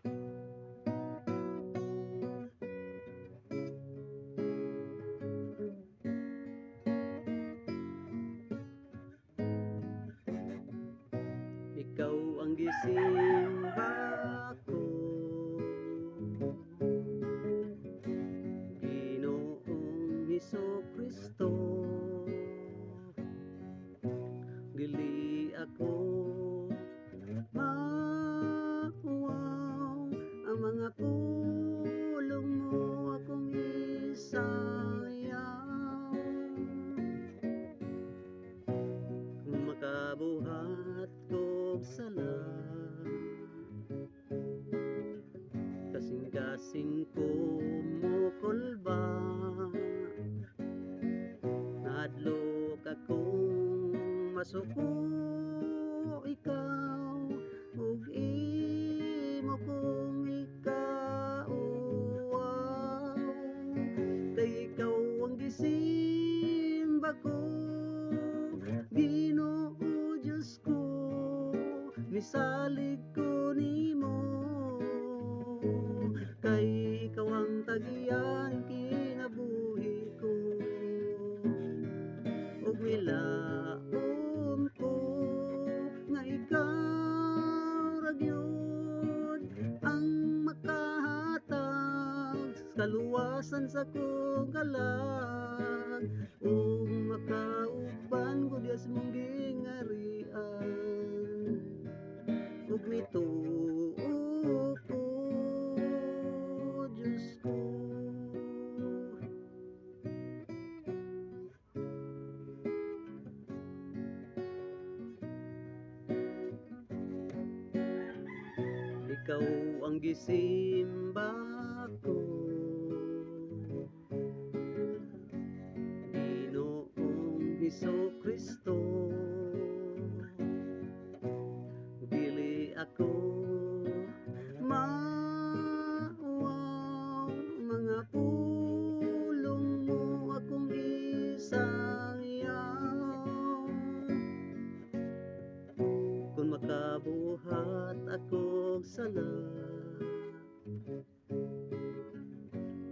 Ikaw ang gisimba ko, Ginoong Hesukristo. Dili ako mauwaw, ang mga pulong mo akong isayaw. Kung makabuhat kog sala, kasing-kasing ko mo kulba, nadlok akong masuko ikaw, ug imo kong ikauwaw. Kay ikaw ang gisimba ko, Ginoo Diyos ko, misalig ko nimo. Kay ikaw ang tagiyan kinabuhi ko, ug milaom ko nga ikaw ra gyud ang makahatag kaluwasan sa kong kalag, ug makauban ko Diyos mong gingarian, ug mituo ko Diyos ko. Ikaw ang gisimba ko, Ginoong Hesukristo. Dili ako mauwaw, mga pulong mo akong isayaw. Kung makabuhat akong sala,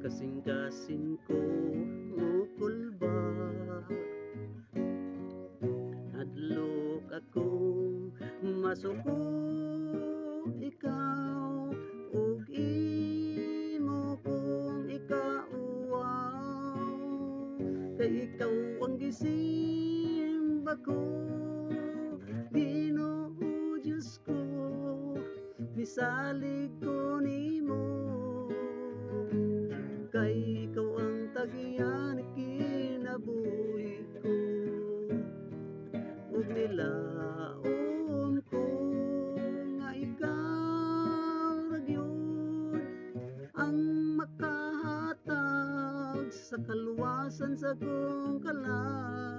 kasing-kasing ko mo kulba, hadlok akong masuko ikaw, ug imo kong ikauwaw. Kay ikaw ang gisimba ko, Ginoo Diyos ko, misalig ko nimo. Kay ikaw ang tagiyan kinabuhi ko, ug nilaom ko nga ikaw ra gyud ang makahatag sa kaluwasan sa kong kalag,